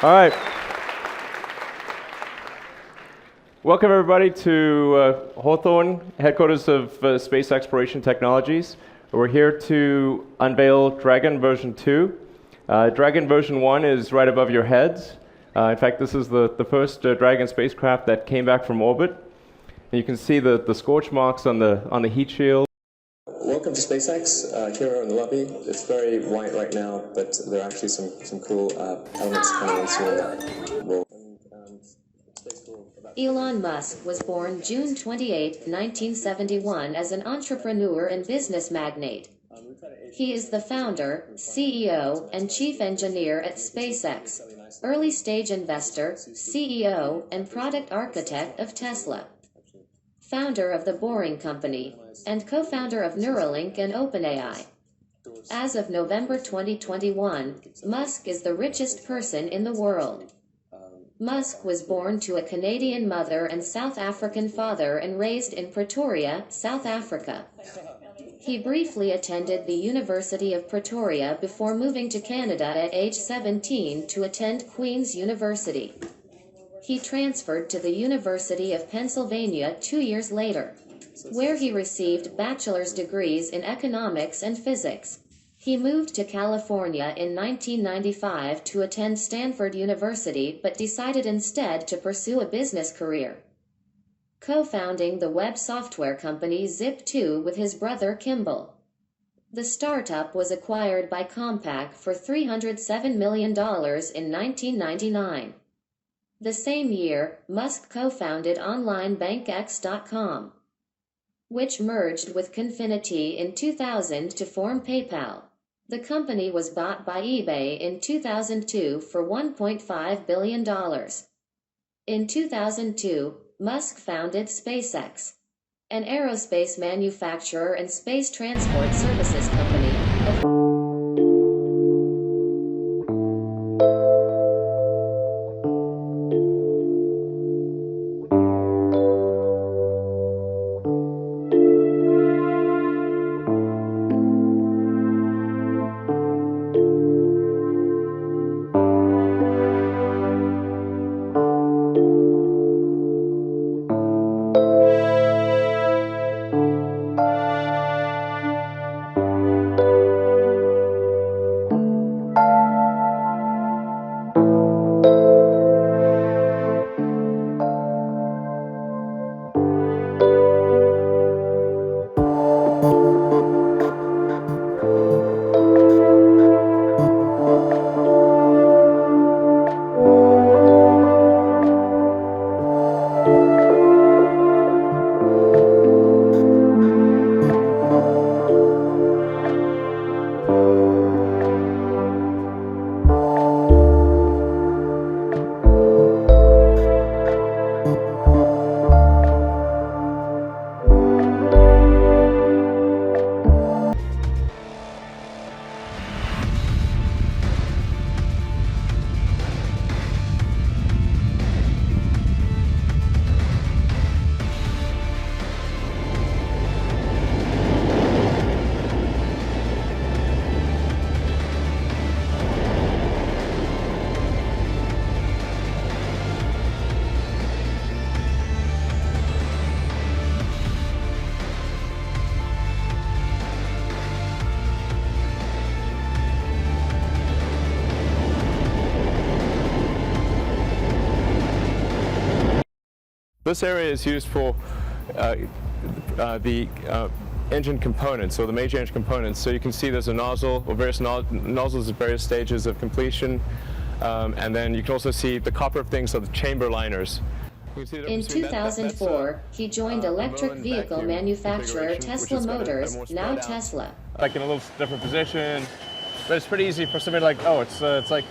All right. Welcome, everybody, to Hawthorne, headquarters of Space Exploration Technologies. We're here to unveil Dragon version 2. Dragon version 1 is right above your heads. In fact, this is the first Dragon spacecraft that came back from orbit. And you can see the scorch marks on the heat shield. Welcome to SpaceX. Here in the lobby. It's very white right now, but there are actually some cool elements coming in soon that will. Elon Musk was born June 28, 1971 as an entrepreneur and business magnate. He is the founder, CEO, and chief engineer at SpaceX, early-stage investor, CEO, and product architect of Tesla, founder of the Boring Company, and co-founder of Neuralink and OpenAI. As of November 2021, Musk is the richest person in the world. Musk was born to a Canadian mother and South African father and raised in Pretoria, South Africa. He briefly attended the University of Pretoria before moving to Canada at age 17 to attend Queen's University. He transferred to the University of Pennsylvania 2 years later, where he received bachelor's degrees in economics and physics. He moved to California in 1995 to attend Stanford University but decided instead to pursue a business career, co-founding the web software company Zip2 with his brother Kimball. The startup was acquired by Compaq for $307 million in 1999. The same year, Musk co-founded OnlineBankX.com, which merged with Confinity in 2000 to form PayPal. The company was bought by eBay in 2002 for $1.5 billion. In 2002, Musk founded SpaceX, an aerospace manufacturer and space transport services company. This area is used for the engine components, or the major engine components. So you can see there's a nozzle, or various nozzles at various stages of completion. And then you can also see the copper of things, so the chamber liners. In 2004, he joined electric vehicle manufacturer Tesla Motors, now Tesla. Like in a little different position, but it's pretty easy for somebody like, oh, it's like,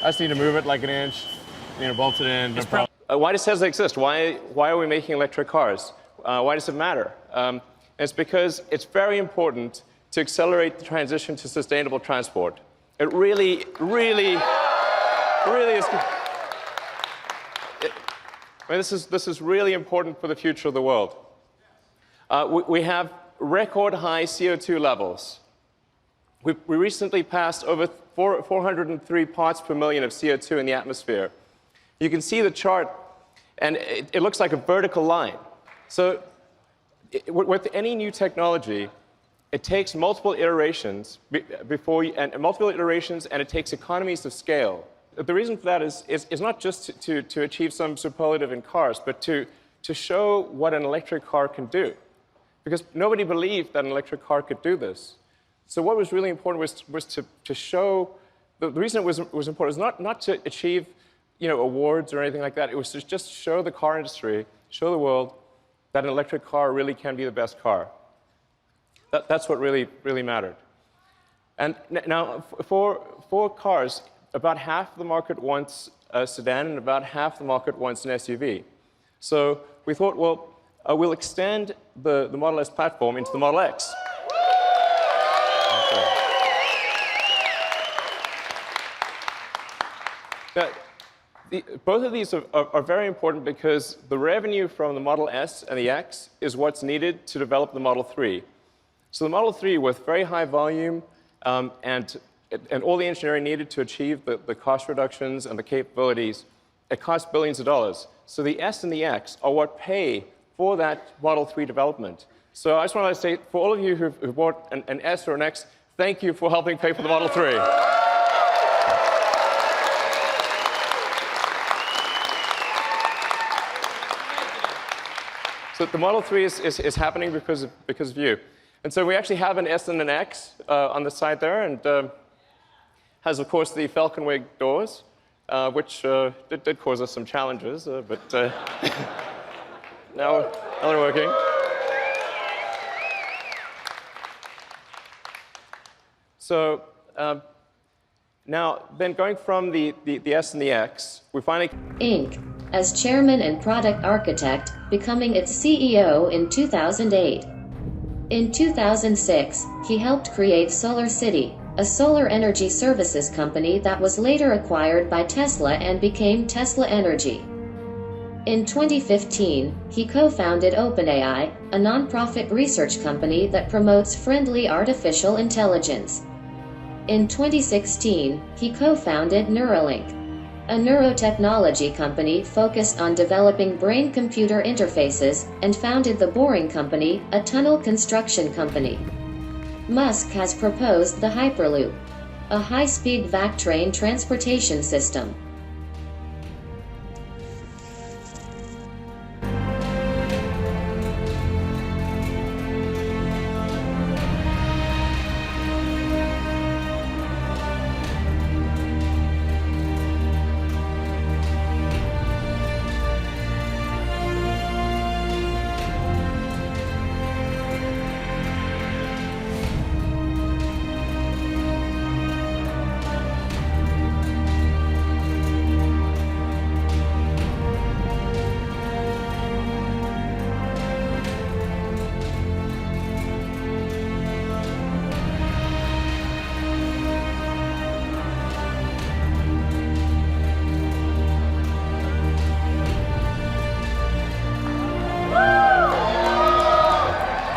I just need to move it like an inch, bolt it in, no problem. Why does Tesla exist? Why are we making electric cars? Why does it matter? It's because it's very important to accelerate the transition to sustainable transport. It really is. This is really important for the future of the world. We have record high CO2 levels. We recently passed over 403 parts per million of CO2 in the atmosphere. You can see the chart, and it looks like a vertical line. So with any new technology, it takes multiple iterations and it takes economies of scale. The reason for that is not just to achieve some superlative in cars, but to show what an electric car can do. Because nobody believed that an electric car could do this. So what was really important was to show, the reason it was important was not to achieve awards or anything like that. It was to just show the car industry, show the world that an electric car really can be the best car. That's what really mattered. And now, for cars, about half the market wants a sedan and about half the market wants an SUV. So we thought, well, we'll extend the Model S platform into the Model X. Okay. Now, both of these are very important because the revenue from the Model S and the X is what's needed to develop the Model 3. So the Model 3, with very high volume and all the engineering needed to achieve the cost reductions and the capabilities, it costs billions of dollars. So the S and the X are what pay for that Model 3 development. So I just want to say, for all of you who bought an S or an X, thank you for helping pay for the Model 3. So the Model 3 is happening because of you. And so we actually have an S and an X on the side there, and has, of course, the Falcon wing doors, which did cause us some challenges, but now they're working. So now, then going from the S and the X, we finally... Inc. as chairman and product architect, becoming its CEO in 2008. In 2006, he helped create Solar City, a solar energy services company that was later acquired by Tesla and became Tesla Energy. In 2015, he co-founded OpenAI, a non-profit research company that promotes friendly artificial intelligence. In 2016, he co-founded Neuralink, a neurotechnology company focused on developing brain-computer interfaces, and founded the Boring Company, a tunnel construction company. Musk has proposed the Hyperloop, a high-speed vac train transportation system.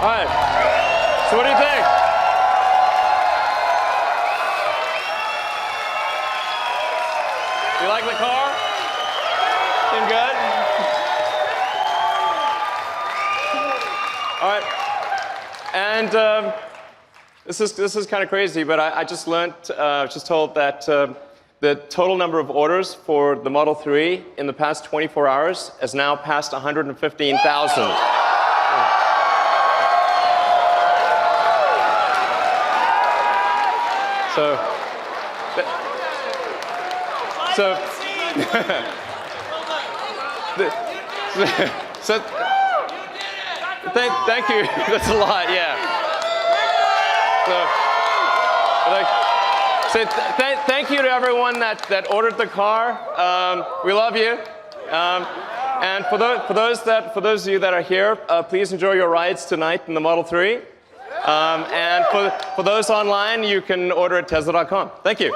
All right. So what do you think? You like the car? Seem good? All right. And this is kind of crazy, but I just learned, just told that the total number of orders for the Model 3 in the past 24 hours has now passed 115,000. So thank you. That's a lot, yeah. So thank you to everyone that ordered the car. We love you. And for those of you that are here, please enjoy your rides tonight in the Model 3. And for those online, you can order at Tesla.com. Thank you.